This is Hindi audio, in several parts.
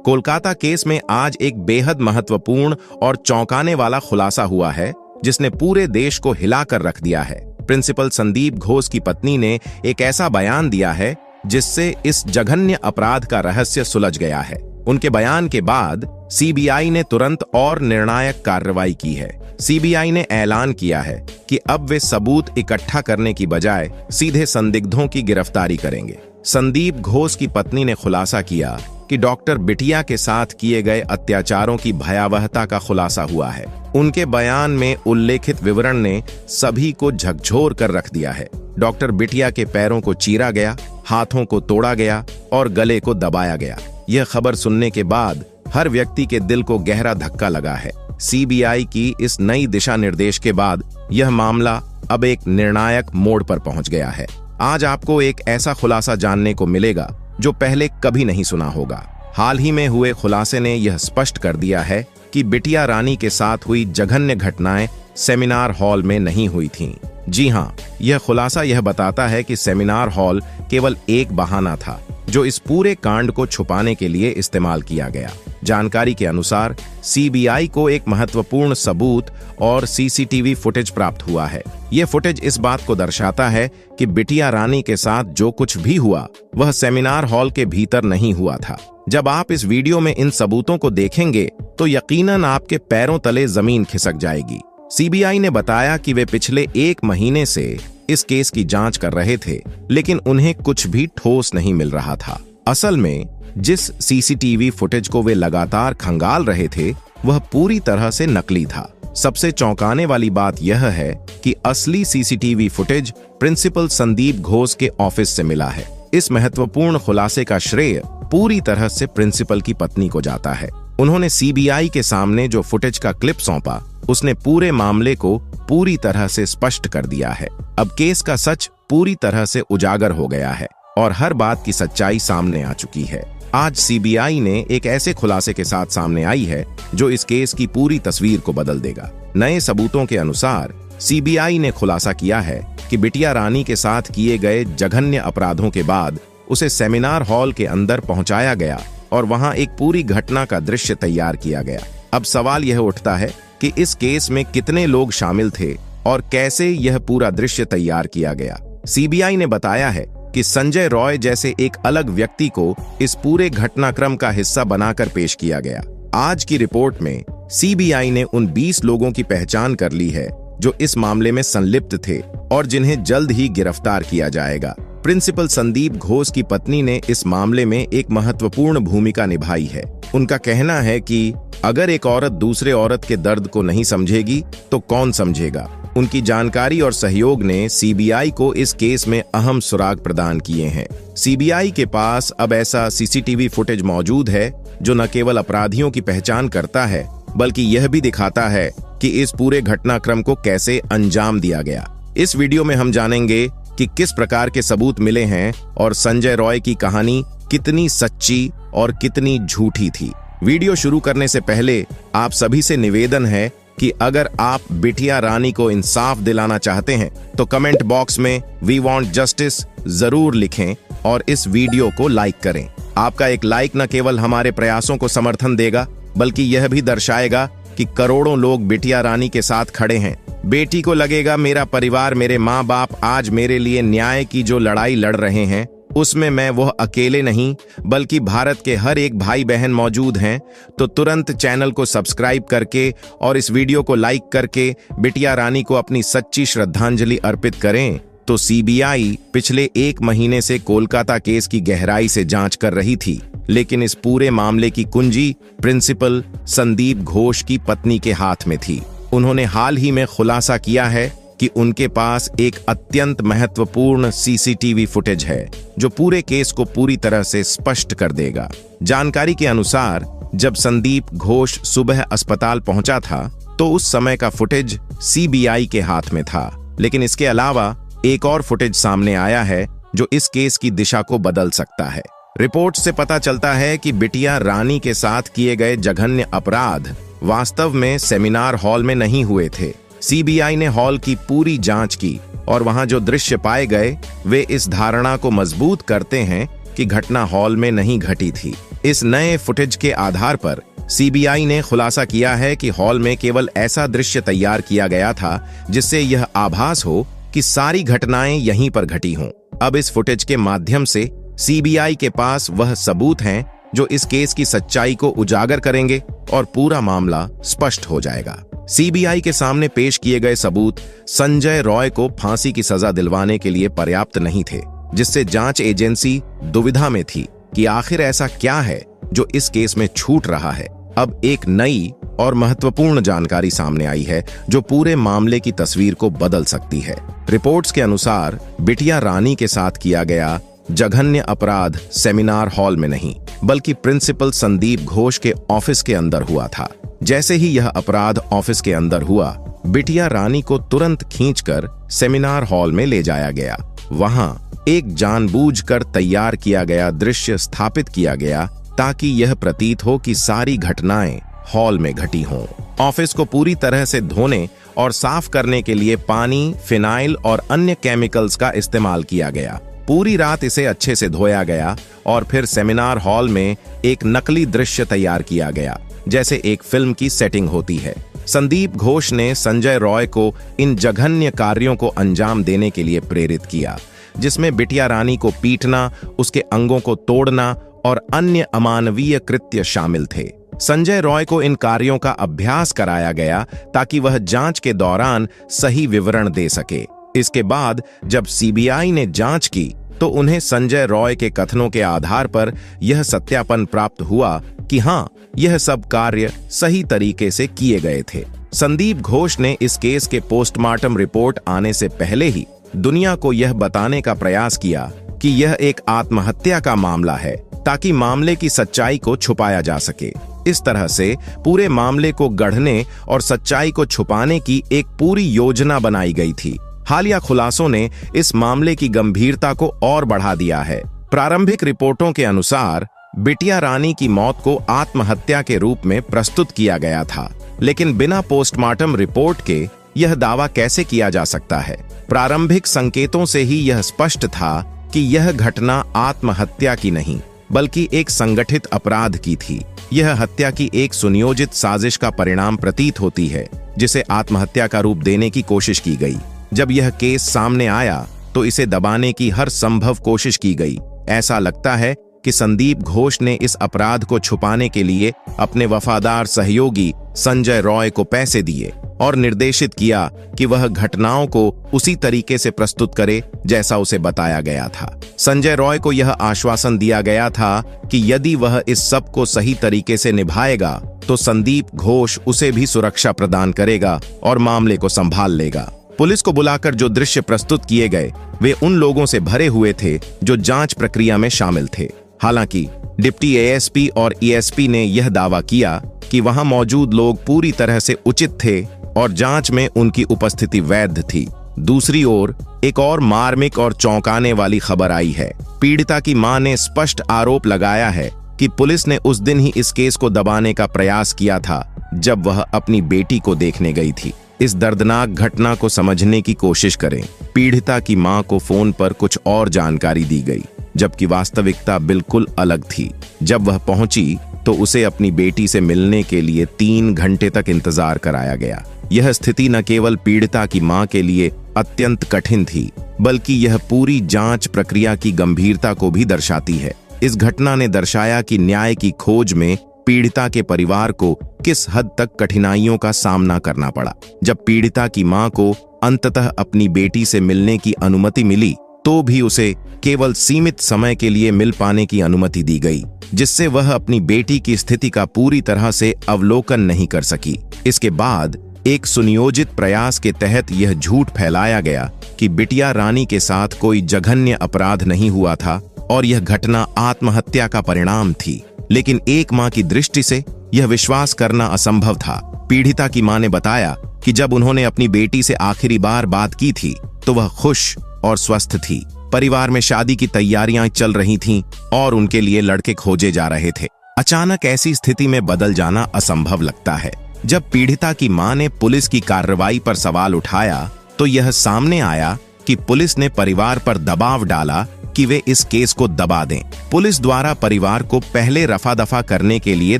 कोलकाता केस में आज एक बेहद महत्वपूर्ण और चौंकाने वाला खुलासा हुआ है जिसने पूरे देश को हिलाकर रख दिया है। प्रिंसिपल संदीप घोष की पत्नी ने एक ऐसा बयान दिया है जिससे इस जघन्य अपराध का रहस्य सुलझ गया है। उनके बयान के बाद सीबीआई ने तुरंत और निर्णायक कार्रवाई की है। सीबीआई ने ऐलान किया है कि अब वे सबूत इकट्ठा करने की बजाय सीधे संदिग्धों की गिरफ्तारी करेंगे। संदीप घोष की पत्नी ने खुलासा किया कि डॉक्टर बिटिया के साथ किए गए अत्याचारों की भयावहता का खुलासा हुआ है। उनके बयान में उल्लेखित विवरण ने सभी को झकझोर कर रख दिया है। डॉक्टर बिटिया के पैरों को चीरा गया, हाथों को तोड़ा गया और गले को दबाया गया। यह खबर सुनने के बाद हर व्यक्ति के दिल को गहरा धक्का लगा है। सीबीआई की इस नई दिशा निर्देश के बाद यह मामला अब एक निर्णायक मोड़ पर पहुंच गया है। आज आपको एक ऐसा खुलासा जानने को मिलेगा जो पहले कभी नहीं सुना होगा। हाल ही में हुए खुलासे ने यह स्पष्ट कर दिया है कि बिटिया रानी के साथ हुई जघन्य घटनाएं सेमिनार हॉल में नहीं हुई थीं। जी हां, यह खुलासा यह बताता है कि सेमिनार हॉल केवल एक बहाना था जो इस पूरे कांड को छुपाने के लिए इस्तेमाल किया गया। जानकारी के अनुसार सीबीआई को एक महत्वपूर्ण सबूत और सीसीटीवी फुटेज प्राप्त हुआ है। यह फुटेज इस बात को दर्शाता है कि बिटिया रानी के साथ जो कुछ भी हुआ वह सेमिनार हॉल के भीतर नहीं हुआ था। जब आप इस वीडियो में इन सबूतों को देखेंगे तो यकीनन आपके पैरों तले जमीन खिसक जाएगी। सीबीआई ने बताया कि वे पिछले 1 महीने से इस केस की जांच कर रहे थे, लेकिन उन्हें कुछ भी ठोस नहीं मिल रहा था। असल में जिस सीसीटीवी फुटेज को वे लगातार खंगाल रहे थे वह पूरी तरह से नकली था। सबसे चौंकाने वाली बात यह है कि असली CCTV footage principal Sandeep Ghosh के ऑफिस से मिला है। इस महत्वपूर्ण खुलासे का श्रेय पूरी तरह से प्रिंसिपल की पत्नी को जाता है। उन्होंने सीबीआई के सामने जो फुटेज का क्लिप सौंपा उसने पूरे मामले को पूरी तरह से स्पष्ट कर दिया है। अब केस का सच पूरी तरह से उजागर हो गया है और हर बात की सच्चाई सामने आ चुकी है। आज सीबीआई ने एक ऐसे खुलासे के साथ सामने आई है जो इस केस की पूरी तस्वीर को बदल देगा। नए सबूतों के अनुसार सीबीआई ने खुलासा किया है कि बिटिया रानी के साथ किए गए जघन्य अपराधों के बाद उसे सेमिनार हॉल के अंदर पहुंचाया गया और वहां एक पूरी घटना का दृश्य तैयार किया गया। अब सवाल यह उठता है कि इस केस में कितने लोग शामिल थे और कैसे यह पूरा दृश्य तैयार किया गया। सीबीआई ने बताया है कि संजय रॉय जैसे एक अलग व्यक्ति को इस पूरे घटनाक्रम का हिस्सा बनाकर पेश किया गया। आज की रिपोर्ट में सीबीआई ने उन 20 लोगों की पहचान कर ली है जो इस मामले में संलिप्त थे और जिन्हें जल्द ही गिरफ्तार किया जाएगा। प्रिंसिपल संदीप घोष की पत्नी ने इस मामले में एक महत्वपूर्ण भूमिका निभाई है। उनका कहना है कि अगर एक औरत दूसरे औरत के दर्द को नहीं समझेगी तो कौन समझेगा। उनकी जानकारी और सहयोग ने सीबीआई को इस केस में अहम सुराग प्रदान किए हैं। सीबीआई के पास अब ऐसा सीसीटीवी फुटेज मौजूद है जो न केवल अपराधियों की पहचान करता है बल्कि यह भी दिखाता है कि इस पूरे घटनाक्रम को कैसे अंजाम दिया गया। इस वीडियो में हम जानेंगे कि किस प्रकार के सबूत मिले हैं और संजय रॉय की कहानी कितनी सच्ची और कितनी झूठी थी। वीडियो शुरू करने से पहले आप सभी से निवेदन है कि अगर आप बिटिया रानी को इंसाफ दिलाना चाहते हैं तो कमेंट बॉक्स में वी वांट जस्टिस जरूर लिखें और इस वीडियो को लाइक करें। आपका एक लाइक न केवल हमारे प्रयासों को समर्थन देगा बल्कि यह भी दर्शाएगा कि करोड़ों लोग बिटिया रानी के साथ खड़े हैं। बेटी को लगेगा मेरा परिवार, मेरे माँ बाप आज मेरे लिए न्याय की जो लड़ाई लड़ रहे हैं उसमें मैं वह अकेले नहीं बल्कि भारत के हर एक भाई बहन मौजूद हैं। तो तुरंत चैनल को सब्सक्राइब करके और इस वीडियो को लाइक करके बिटिया रानी को अपनी सच्ची श्रद्धांजलि अर्पित करें। तो सीबीआई पिछले 1 महीने से कोलकाता केस की गहराई से जांच कर रही थी, लेकिन इस पूरे मामले की कुंजी प्रिंसिपल संदीप घोष की पत्नी के हाथ में थी। उन्होंने हाल ही में खुलासा किया है कि उनके पास एक अत्यंत महत्वपूर्ण सीसीटीवी फुटेज है जो पूरे केस को पूरी तरह से स्पष्ट कर देगा। जानकारी के अनुसार जब संदीप घोष सुबह अस्पताल पहुंचा था तो उस समय का फुटेज सीबीआई के हाथ में था, लेकिन इसके अलावा एक और फुटेज सामने आया है जो इस केस की दिशा को बदल सकता है। रिपोर्ट से पता चलता है कि बिटिया रानी के साथ किए गए जघन्य अपराध वास्तव में सेमिनार हॉल में नहीं हुए थे। सीबीआई ने हॉल की पूरी जांच की और वहां जो दृश्य पाए गए वे इस धारणा को मजबूत करते हैं कि घटना हॉल में नहीं घटी थी इस नए फुटेज के आधार पर सीबीआई ने खुलासा किया है कि हॉल में केवल ऐसा दृश्य तैयार किया गया था जिससे यह आभास हो कि सारी घटनाएं यहीं पर घटी हों। अब इस फुटेज के माध्यम से सीबीआई के पास वह सबूत हैं जो इस केस की सच्चाई को उजागर करेंगे और पूरा मामला स्पष्ट हो जाएगा। सीबीआई के सामने पेश किए गए सबूत संजय रॉय को फांसी की सजा दिलवाने के लिए पर्याप्त नहीं थे, जिससे जांच एजेंसी दुविधा में थी कि आखिर ऐसा क्या है जो इस केस में छूट रहा है। अब एक नई और महत्वपूर्ण जानकारी सामने आई है जो पूरे मामले की तस्वीर को बदल सकती है। रिपोर्ट्स के अनुसार बिटिया रानी के साथ किया गया जघन्य अपराध सेमिनार हॉल में नहीं बल्कि प्रिंसिपल संदीप घोष के ऑफिस के अंदर हुआ था। जैसे ही यह अपराध ऑफिस के अंदर हुआ, बिटिया रानी को तुरंत खींचकर सेमिनार हॉल में ले जाया गया। वहां एक जानबूझकर तैयार किया गया दृश्य स्थापित किया गया ताकि यह प्रतीत हो कि सारी घटनाएं हॉल में घटी हों। ऑफिस को पूरी तरह से धोने और साफ करने के लिए पानी, फिनाइल और अन्य केमिकल्स का इस्तेमाल किया गया। पूरी रात इसे अच्छे से धोया गया और फिर सेमिनार हॉल में एक नकली दृश्य तैयार किया गया, जैसे एक फिल्म की सेटिंग होती है। संदीप घोष ने संजय रॉय को इन जघन्य कार्यों को अंजाम देने के लिए प्रेरित किया, जिसमें बिटिया रानी को पीटना, उसके अंगों को तोड़ना और अन्य अमानवीय कृत्य शामिल थे। संजय रॉय को इन कार्यों का अभ्यास कराया गया ताकि वह जांच के दौरान सही विवरण दे सके। इसके बाद जब सीबीआई ने जांच की तो उन्हें संजय रॉय के कथनों के आधार पर यह सत्यापन प्राप्त हुआ कि हाँ, यह सब कार्य सही तरीके से किए गए थे। संदीप घोष ने इस केस के पोस्टमार्टम रिपोर्ट आने से पहले ही दुनिया को यह बताने का प्रयास किया कि यह एक आत्महत्या का मामला है ताकि मामले की सच्चाई को छुपाया जा सके। इस तरह से पूरे मामले को गढ़ने और सच्चाई को छुपाने की एक पूरी योजना बनाई गई थी। हालिया खुलासों ने इस मामले की गंभीरता को और बढ़ा दिया है। प्रारंभिक रिपोर्टों के अनुसार बिटिया रानी की मौत को आत्महत्या के रूप में प्रस्तुत किया गया था, लेकिन बिना पोस्टमार्टम रिपोर्ट के यह दावा कैसे किया जा सकता है? प्रारंभिक संकेतों से ही यह स्पष्ट था कि यह घटना आत्महत्या की नहीं बल्कि एक संगठित अपराध की थी। यह हत्या की एक सुनियोजित साजिश का परिणाम प्रतीत होती है, जिसे आत्महत्या का रूप देने की कोशिश की गई। जब यह केस सामने आया तो इसे दबाने की हर संभव कोशिश की गई। ऐसा लगता है कि संदीप घोष ने इस अपराध को छुपाने के लिए अपने वफादार सहयोगी संजय रॉय को पैसे दिए और निर्देशित किया कि वह घटनाओं को उसी तरीके से प्रस्तुत करे जैसा उसे बताया गया था। संजय रॉय को यह आश्वासन दिया गया था कि यदि वह इस सब को सही तरीके से निभाएगा तो संदीप घोष उसे भी सुरक्षा प्रदान करेगा और मामले को संभाल लेगा। पुलिस को बुलाकर जो दृश्य प्रस्तुत किए गए वे उन लोगों से भरे हुए थे जो जांच प्रक्रिया में शामिल थे। हालांकि डिप्टी एएसपी और ईएसपी ने यह दावा किया कि वहां मौजूद लोग पूरी तरह से उचित थे और जांच में उनकी उपस्थिति वैध थी। दूसरी ओर एक और मार्मिक और चौंकाने वाली खबर आई है। पीड़िता की मां ने स्पष्ट आरोप लगाया है कि पुलिस ने उस दिन ही इस केस को दबाने का प्रयास किया था जब वह अपनी बेटी को देखने गई थी। इस दर्दनाक घटना को समझने की कोशिश करें। पीड़िता की मां को फोन पर कुछ और जानकारी दी गई, जबकि वास्तविकता बिल्कुल अलग थी। जब वह पहुंची तो उसे अपनी बेटी से मिलने के लिए 3 घंटे तक इंतजार कराया गया। यह स्थिति न केवल पीड़िता की मां के लिए अत्यंत कठिन थी, बल्कि यह पूरी जांच प्रक्रिया की गंभीरता को भी दर्शाती है। इस घटना ने दर्शाया कि न्याय की खोज में पीड़िता के परिवार को किस हद तक कठिनाइयों का सामना करना पड़ा। जब पीड़िता की मां को अंततः अपनी बेटी से मिलने की अनुमति मिली तो भी उसे केवल सीमित समय के लिए मिल पाने की अनुमति दी गई, जिससे वह अपनी बेटी की स्थिति का पूरी तरह से अवलोकन नहीं कर सकी। इसके बाद एक सुनियोजित प्रयास के तहत यह झूठ फैलाया गया कि बिटिया रानी के साथ कोई जघन्य अपराध नहीं हुआ था और यह घटना आत्महत्या का परिणाम थी। लेकिन एक मां की दृष्टि से यह विश्वास करना असंभव था। पीड़िता की मां ने बताया कि जब उन्होंने अपनी बेटी से आखिरी बार बात की थी तो वह खुश और स्वस्थ थी। परिवार में शादी की तैयारियां चल रही थीं और उनके लिए लड़के खोजे जा रहे थे। अचानक ऐसी स्थिति में बदल जाना असंभव लगता है। जब पीड़िता की मां ने पुलिस की कार्रवाई पर सवाल उठाया तो यह सामने आया कि पुलिस ने परिवार पर दबाव डाला कि वे इस केस को दबा दें। पुलिस द्वारा परिवार को पहले रफा दफा करने के लिए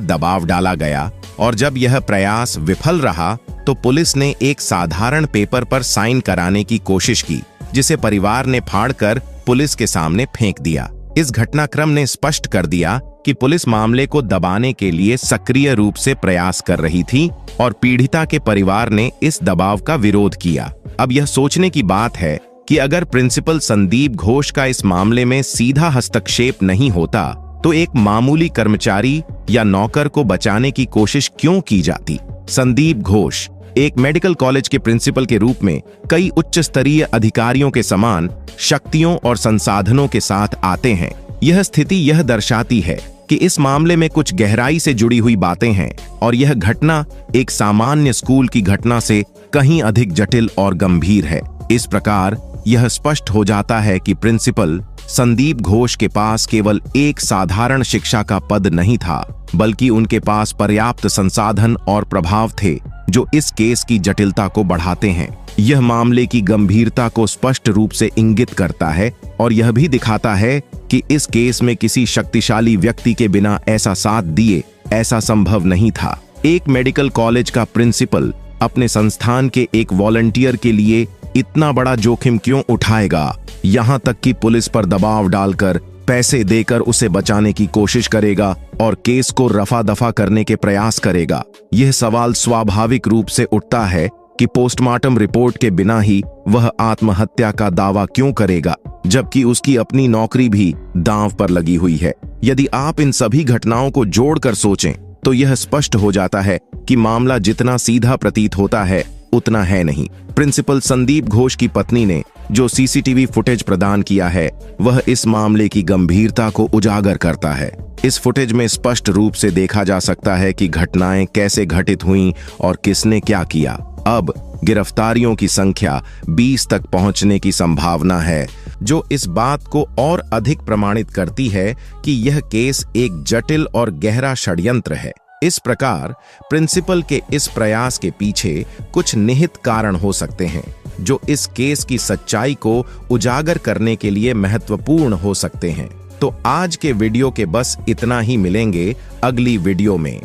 दबाव डाला गया और जब यह प्रयास विफल रहा तो पुलिस ने एक साधारण पेपर पर साइन कराने की कोशिश की, जिसे परिवार ने फाड़कर पुलिस के सामने फेंक दिया। इस घटनाक्रम ने स्पष्ट कर दिया कि पुलिस मामले को दबाने के लिए सक्रिय रूप से प्रयास कर रही थी और पीड़िता के परिवार ने इस दबाव का विरोध किया। अब यह सोचने की बात है कि अगर प्रिंसिपल संदीप घोष का इस मामले में सीधा हस्तक्षेप नहीं होता तो एक मामूली कर्मचारी या नौकर को बचाने की कोशिश क्यों की जाती। संदीप घोष एक मेडिकल कॉलेज के प्रिंसिपल के रूप में कई उच्च स्तरीय अधिकारियों के समान शक्तियों और संसाधनों के साथ आते हैं। यह स्थिति यह दर्शाती है कि इस मामले में कुछ गहराई से जुड़ी हुई बातें हैं और यह घटना एक सामान्य स्कूल की घटना से कहीं अधिक जटिल और गंभीर है। इस प्रकार यह स्पष्ट हो जाता है कि प्रिंसिपल संदीप घोष के पास केवल एक साधारण शिक्षा का पद नहीं था, बल्कि उनके पास पर्याप्त संसाधन और प्रभाव थे जो इस केस की जटिलता को बढ़ाते हैं। यह मामले की गंभीरता को स्पष्ट रूप से इंगित करता है और यह भी दिखाता है कि इस केस में किसी शक्तिशाली व्यक्ति के बिना ऐसा साथ दिए ऐसा संभव नहीं था। एक मेडिकल कॉलेज का प्रिंसिपल अपने संस्थान के एक वॉलंटियर के लिए इतना बड़ा जोखिम क्यों उठाएगा, यहाँ तक कि पुलिस पर दबाव डालकर पैसे देकर उसे बचाने की कोशिश करेगा और केस को रफा दफा करने के प्रयास करेगा। यह सवाल स्वाभाविक रूप से उठता है कि पोस्टमार्टम रिपोर्ट के बिना ही वह आत्महत्या का दावा क्यों करेगा, जबकि उसकी अपनी नौकरी भी दांव पर लगी हुई है। यदि आप इन सभी घटनाओं को जोड़कर सोचें तो यह स्पष्ट हो जाता है कि मामला जितना सीधा प्रतीत होता है उतना है नहीं। प्रिंसिपल संदीप घोष की पत्नी ने जो सीसीटीवी फुटेज प्रदान किया है वह इस मामले की गंभीरता को उजागर करता है। इस फुटेज में स्पष्ट रूप से देखा जा सकता है कि घटनाएं कैसे घटित हुईं और किसने क्या किया। अब गिरफ्तारियों की संख्या 20 तक पहुंचने की संभावना है, जो इस बात को और अधिक प्रमाणित करती है कि यह केस एक जटिल और गहरा षड्यंत्र है। इस प्रकार प्रिंसिपल के इस प्रयास के पीछे कुछ निहित कारण हो सकते हैं जो इस केस की सच्चाई को उजागर करने के लिए महत्वपूर्ण हो सकते हैं। तो आज के वीडियो के बस इतना ही, मिलेंगे अगली वीडियो में।